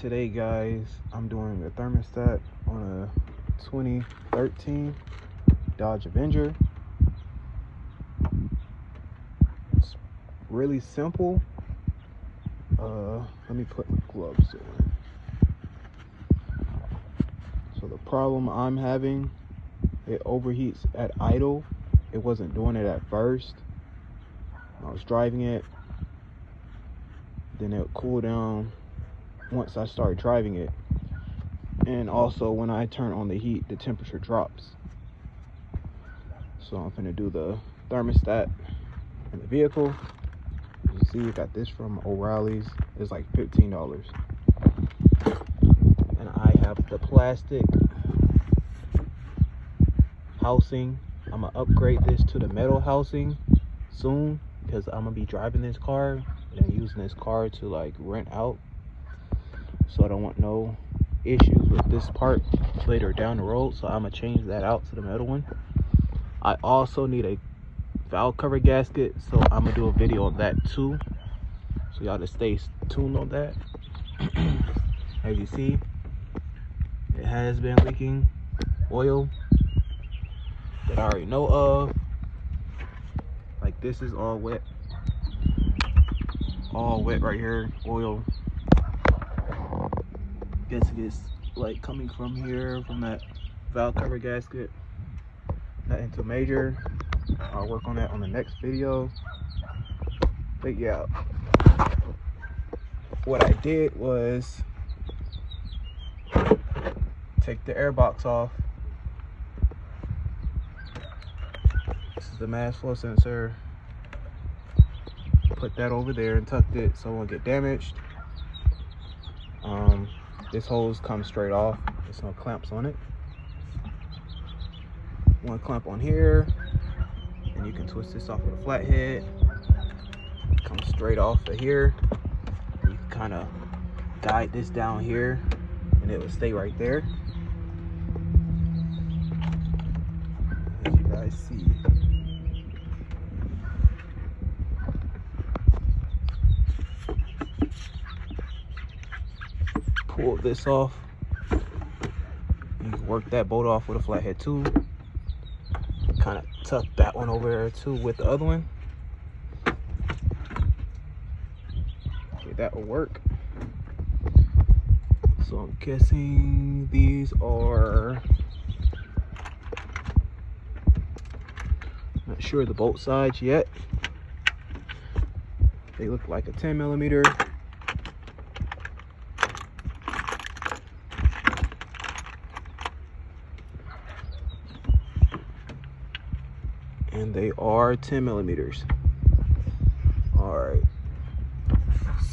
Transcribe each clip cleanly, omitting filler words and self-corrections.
Today guys, I'm doing a thermostat on a 2013 Dodge Avenger. It's really simple. Let me put my gloves on. So the problem I'm having, it overheats at idle. It wasn't doing it at first. I was driving it, then it would cool down once I started driving it, and also when I turn on the heat, the temperature drops. So I'm gonna do the thermostat in the vehicle. As you see, I got this from O'Reilly's. It's like $15, and I have the plastic housing. I'm gonna upgrade this to the metal housing soon because I'm gonna be driving this car and using this car to like rent out. So I don't want no issues with this part later down the road. So I'm gonna change that out to the metal one. I also need a valve cover gasket, so I'm gonna do a video on that too. So y'all just stay tuned on that. As you see, it has been leaking oil that I already know of. Like this is all wet right here, oil. Guess it is like coming from here, from that valve cover gasket. Nothing too major. I'll work on that on the next video. But yeah, what I did was take the air box off. This is the mass flow sensor. Put that over there and tucked it so it won't get damaged. This hose comes straight off. There's no clamps on it. One clamp on here, and you can twist this off with a flathead. Comes straight off of here. You can kind of guide this down here, and it will stay right there. As you guys see. Pull this off. You can work that bolt off with a flathead too. Kind of tuck that one over there too with the other one. Okay, that will work. So I'm guessing these are, not sure the bolt size yet. They look like a 10mm. And they are 10mm. All right.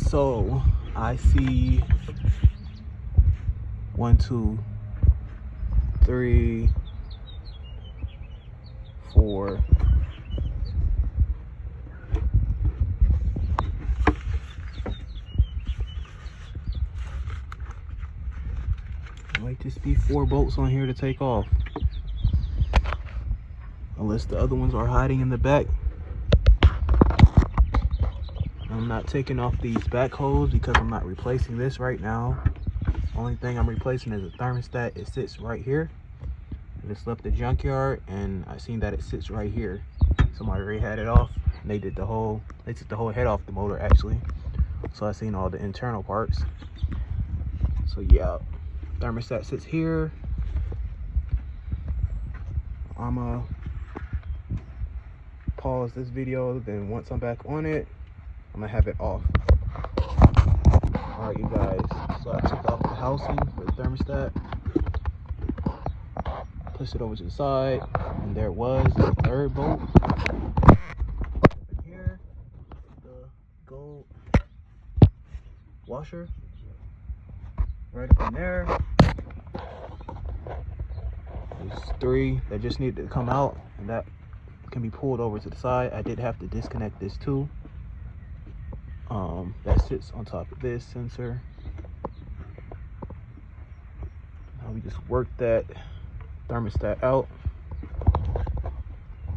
So I see 1, 2, 3, 4. Might just be 4 bolts on here to take off. Unless the other ones are hiding in the back. I'm not taking off these back hoses because I'm not replacing this right now. Only thing I'm replacing is a thermostat. It sits right here. I just left the junkyard and I seen that it sits right here. Somebody already had it off. And they took the whole head off the motor actually. So I seen all the internal parts. So yeah, thermostat sits here. I'ma pause this video, then once I'm back on it, I'm gonna have it off. All right, you guys, so I took off the housing for the thermostat, pushed it over to the side, and there was the 3rd bolt here, the gold washer right up in there. There's 3 that just need to come out, and that can be pulled over to the side. I did have to disconnect this too. That sits on top of this sensor. Now we just work that thermostat out.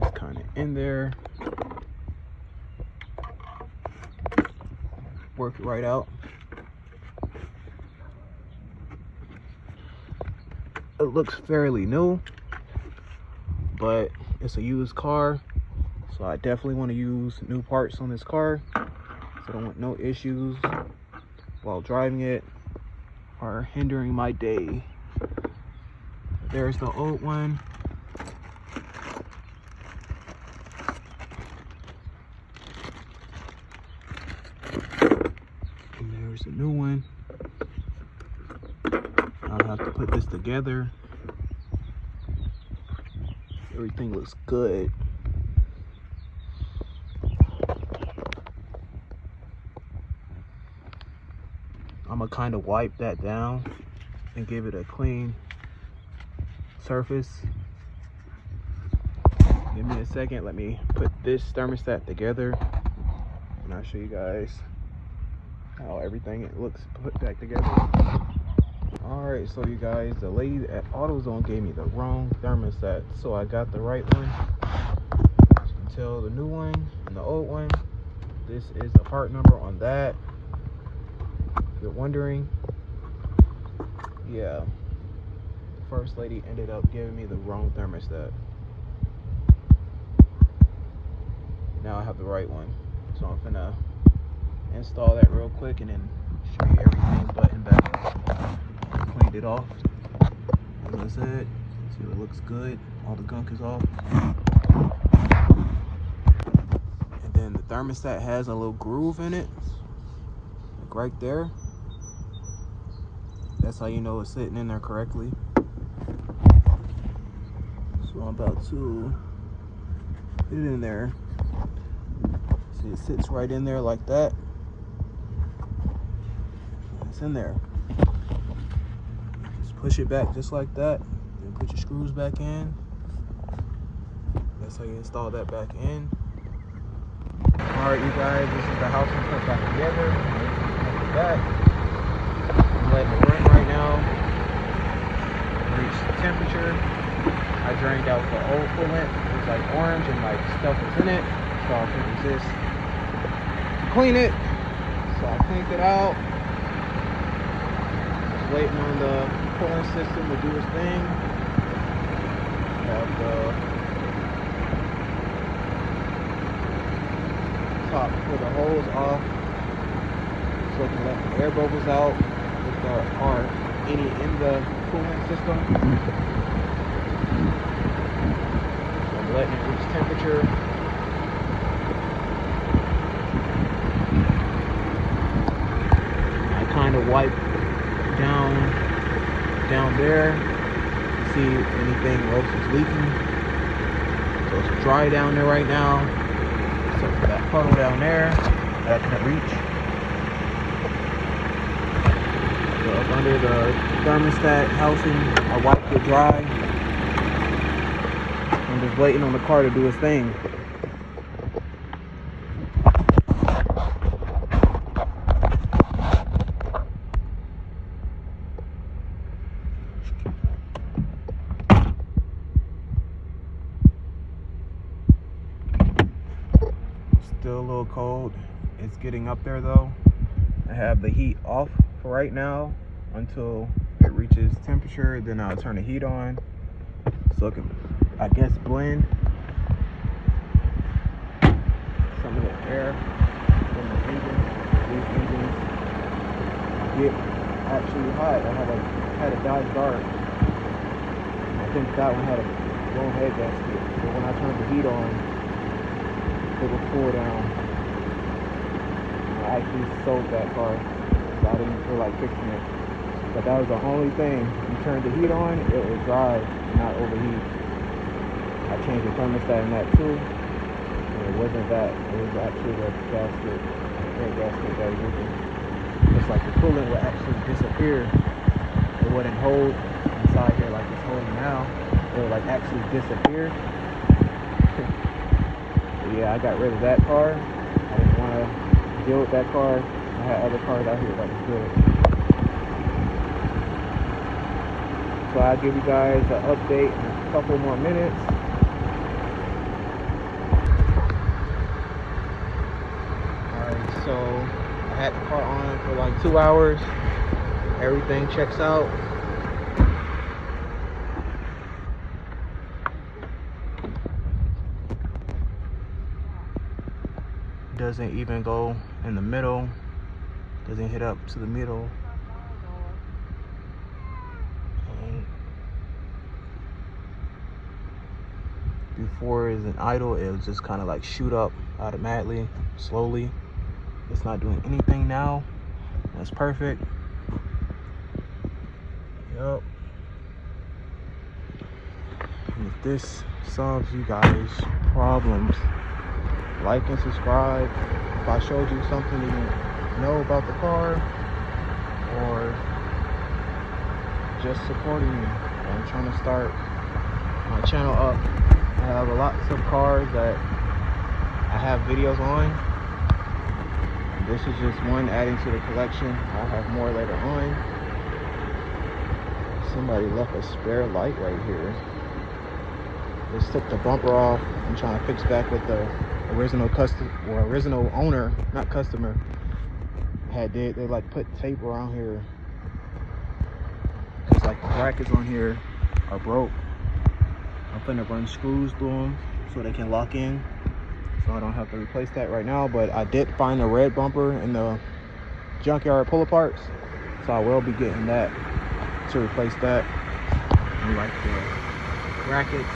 It's kind of in there. Work it right out. it looks fairly new, but it's a used car, so I definitely want to use new parts on this car, so I don't want no issues while driving it or hindering my day. There's the old one. And there's the new one. I'll have to put this together. Everything looks good. I'm gonna kind of wipe that down and give it a clean surface. Give me a second. Let me put this thermostat together and I'll show you guys how everything looks put back together. Alright, so you guys, the lady at AutoZone gave me the wrong thermostat, so I got the right one. As you can tell, the new one and the old one. This is the part number on that, if you're wondering. Yeah, the first lady ended up giving me the wrong thermostat. Now I have the right one, so I'm gonna install that real quick and then show you everything buttoned back up. Cleaned it off, as I said. See, it looks good. All the gunk is off. And then the thermostat has a little groove in it, like right there. That's how you know it's sitting in there correctly. So I'm about to put it in there. See, it sits right in there like that. It's in there. Just push it back just like that. Then put your screws back in. That's how you install that back in. Alright, you guys, this is the house I'm put back together. Like that. I'm letting it run right now. Reach the temperature. I drained out the old coolant. It was like orange and like stuff was in it, so I couldn't resist to clean it. So I cleaned it out. Just waiting on the coolant system to do its thing. Have the top for the hose off, so I can let the air bubbles out if there are any in the coolant system. So I'm letting it reach temperature. I kind of wipe down there to see if anything else is leaking. So it's dry down there right now. So for that puddle down there that I couldn't reach. So up under the thermostat housing, I wiped it dry. I'm just waiting on the car to do its thing. Still a little cold. It's getting up there though. I have the heat off for right now until it reaches temperature, then I'll turn the heat on so it can, I guess, blend some of the air from the engine. These engines get actually hot. I had a Dodge Dart. I think that one had a low head gasket, but when I turned the heat on, it would cool down. I actually sold that car, so I didn't feel like fixing it. But that was the only thing. You turned the heat on, it would dry, not overheat. I changed the thermostat in that too. And it wasn't that. It was actually the gasket, air gasket that was leaking. It's like the coolant would actually disappear. It wouldn't hold inside here like it's holding now. It would like actually disappear. Yeah, I got rid of that car. I didn't want to deal with that car. I had other cars out here that was good. So I'll give you guys an update in a couple more minutes. Alright, so I had the car on for like 2 hours. Everything checks out. doesn't even go in the middle, doesn't hit up to the middle. Before is an idle, it was just kind of like shoot up automatically, slowly. It's not doing anything now. That's perfect. Yep. And if this solves you guys problems, like and subscribe. If I showed you something you didn't know about the car, or just supporting me, I'm trying to start my channel up. I have lots of cars that I have videos on. This is just one adding to the collection. I'll have more later on. Somebody left a spare light right here. Just took the bumper off. I'm trying to fix back with the original original owner, not customer. They like put tape around here because like the brackets on here are broke. I'm finna run screws through them so they can lock in, so I don't have to replace that right now. But I did find a red bumper in the junkyard pull parts, so I will be getting that to replace that. And like the brackets,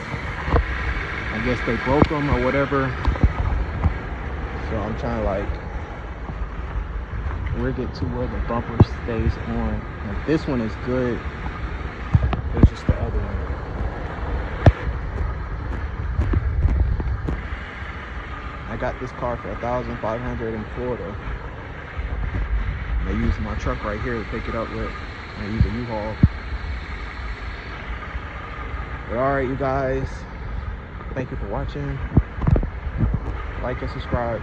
I guess they broke them or whatever, so I'm trying to like rig it to where the bumper stays on. Like this one is good, it's just the other one. I got this car for $1,500 in Florida. I use my truck right here to pick it up with. I use a U-Haul. But alright, you guys, thank you for watching. Like and subscribe.